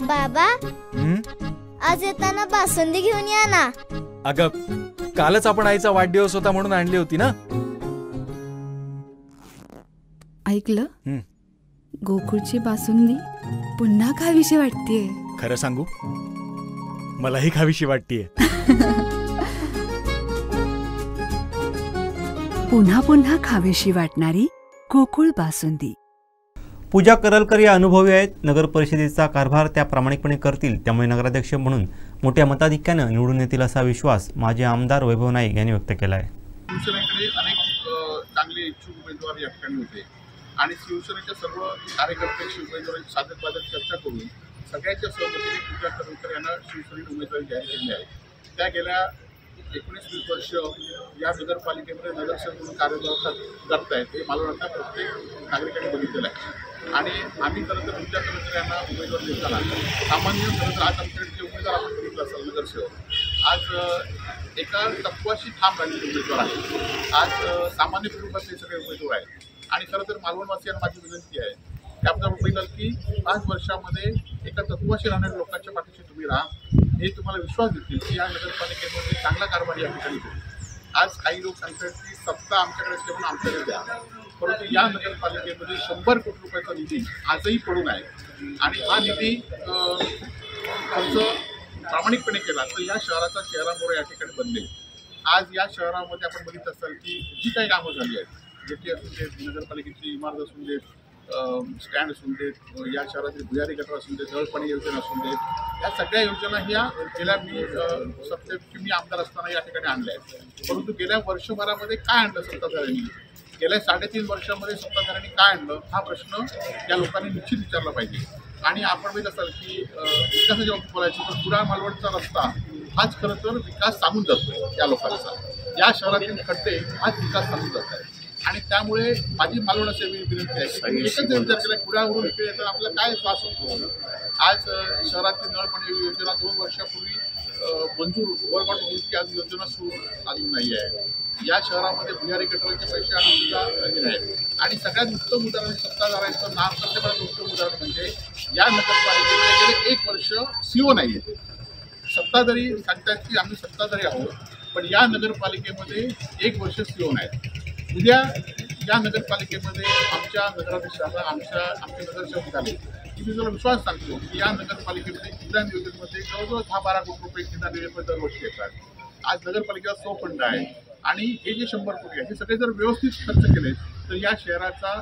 बाबा, आज येताना बासुंदी घेऊन या ना. अगं, कालच आपण आईचा वाढदिवस होता म्हणून आणली होती ना. ऐकलं, गोकुळची बासुंदी पुन्हा खावीशी वाटतेय. खरं सांगू, मलाही खावीशी वाटतेय. पुन्हा पुन्हा खावीशी वाटणारी गोकुळ बासुंदी. पूजा करलकर या अनुभवी आहेत. नगर परिषदेचा कारभार त्या प्रामाणिकपणे करतील, त्यामुळे नगराध्यक्ष म्हणून मोठ्या मताधिक्यानं निवडून येतील असा विश्वास माजी आमदार वैभव नाईक यांनी व्यक्त केला आहे. शिवसेनेकडे अनेक चांगले इच्छुक उमेदवार या ठिकाणी होते आणि शिवसेनेच्या सर्व कार्यकर्त्यांशी उमेदवारांची साधक चर्चा करून सगळ्यांच्या सहमतीने पूजा करलकर यांना शिवसेनेने उमेदवारी जाहीर केली आहे. त्या गेल्या 19-20 वर्ष या नगरपालिकेमध्ये नगरसेवक म्हणून कार्यरत करतायत. हे मला वाटतं प्रत्येक नागरिकांनी बघितलेलं आहे आणि आम्ही खरं तर पूजा करलकर यांना उमेदवार देताना सामान्य खरं तर आज आमच्याकडे जे उमेदवार आपण बघितलं असाल नगरसेवक, आज एका तत्वाशी ठाम राहिलेले उमेदवार आहेत. आज सामान्य कुटुंबातले सगळे उमेदवार आहेत आणि खरं तर मालवणवासियांना माझी विनंती आहे की आपल्याला बघितलं की 5 वर्षामध्ये एका तत्वाशी राहणाऱ्या लोकांच्या पाठीशी तुम्ही राहा. हे तुम्हाला विश्वास देतील की या नगरपालिकेमध्ये चांगला कारभार या ठिकाणी होईल. आज काही लोक सांगतात की सत्ता आमच्याकडे असते म्हणून आमच्याकडे द्या, परंतु या नगरपालिकेमध्ये 100 कोटी रुपयाचा निधी आजही पडून आहे आणि हा निधी खर्च प्रामाणिकपणे केला तर या शहराचा चेहरा या ठिकाणी बदलेल. आज या शहरामध्ये आपण बघितलं असाल की जी काही कामं झाली आहेत, जे की असून देत, नगरपालिकेची इमारत असून देत, स्टँड असून देत, या शहरातील भुयारी गटर असून देत, जळपाणी योजना असून देत, या सगळ्या योजना ह्या गेल्या मी आमदार असताना या ठिकाणी आणल्या आहेत. परंतु गेल्या वर्षभरामध्ये काय आणलं सत्ताधाऱ्यांनी, गेल्या 3.5 वर्षामध्ये सत्ताधाऱ्यांनी काय आणलं हा प्रश्न या लोकांनी निश्चित विचारला पाहिजे. आणि आपण बघित असाल की विकासाच्या बाबतीत बोलायचं तर पुरा मालवणचा रस्ता हाच खरं तर विकास सांगून जातोय या लोकांचा. या शहरातील खड्डे हाच विकास सांगून जात आहे आणि त्यामुळे माझी मालवणाची विनंती आहे की एकच विचार केला पुण्यावरून इकडे येताना आपल्याला काय त्रास होतो. आज शहरातील नळपाणी योजना 2 वर्षापूर्वी मंजूर गव्हर्नमेंट होईल की आज योजना सुरू अजून नाही आहे. या शहरामध्ये भुयारी गटराचे पैसे आणून सुद्धा दिले आहेत आणि सगळ्यात उत्तम उदाहरण सत्ताधाऱ्यांचं नाव करण्याचं उत्तम उदाहरण म्हणजे या नगरपालिकेमध्ये गेले 1 वर्ष सीओ नाही आहे. सत्ताधारी सांगतात की आम्ही सत्ताधारी आहोत, पण या नगरपालिकेमध्ये 1 वर्ष सीओ नाही. उद्या या नगरपालिकेमध्ये आमच्या नगराध्यक्षाला आमचे नगरसेवक झाले की मी तुला विश्वास सांगतो की या नगरपालिकेमध्ये किसान योजनेमध्ये जवळजवळ 10-12 कोटी रुपये किसान योजनेमध्ये दरवर्षी येतात. आज नगरपालिकेचा 100 फंड आहे आणि हे जे 100 कोटी आहे हे सगळे जर व्यवस्थित खर्च केले तर या शहराचा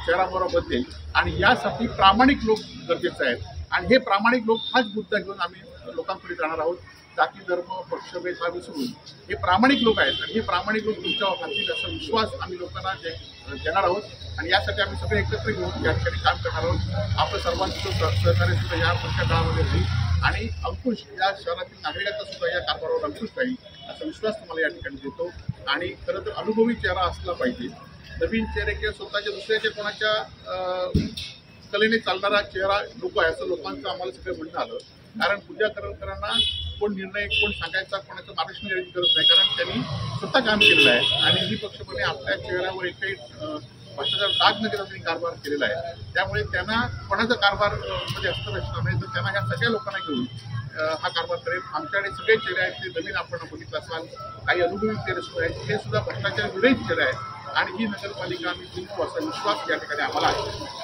चेहरा बदलेल आणि यासाठी प्रामाणिक लोक गरजेचे आहेत आणि हे प्रामाणिक लोक हाच मुद्दा घेऊन आम्ही लोकांपुढे जाणार आहोत. जाती धर्म पक्षभेद हा विसरून हे प्रामाणिक लोक आहेत आणि हे प्रामाणिक लोक तुमच्यावर घालतील असा विश्वास आम्ही लोकांना देणार आहोत आणि यासाठी आम्ही सगळे एकत्र घेऊन या ठिकाणी काम करणार आहोत. आपलं सर्वांचं सहकार्य सुद्धा या पुढच्या काळामध्ये होईल आणि अंकुश या शहरातील नागरिकांचा सुद्धा या कारभारावर अंकुश राहील असा विश्वास तुम्हाला या ठिकाणी देतो. आणि खरं तर अनुभवी चेहरा असला पाहिजे. नवीन चेहरे किंवा स्वतःच्या दुसऱ्याच्या कोणाच्या कलेने चालणारा चेहरा नको आहे असं लोकांचं आम्हाला सगळं म्हणणं आलं. कारण पूजा करलकरांना कोण निर्णय कोण सांगायचा कोणाचं मार्गदर्शन करायची गरज नाही, कारण त्यांनी स्वतः काम केलेलं आहे आणि निपक्षपणे आपल्या चेहऱ्यावर एकही भ्रष्टाचार डाग न घेता त्यांनी कारभार केलेला आहे. त्यामुळे त्यांना कोणाचा कारभार मध्ये हस्तक्षेप नाही तर त्यांना ह्या सगळ्या लोकांना घेऊन हा कारभार करेल. आमच्याकडे सगळे चेहरे आहेत ते नवीन आपण बघितलं असाल, काही अनुभवी चेहरे सुद्धा आहेत, हे सुद्धा भ्रष्टाचार विरहित चेहरे आहेत आणि ही नगरपालिका आम्ही जिंकू असा विश्वास या ठिकाणी आम्हाला आहे.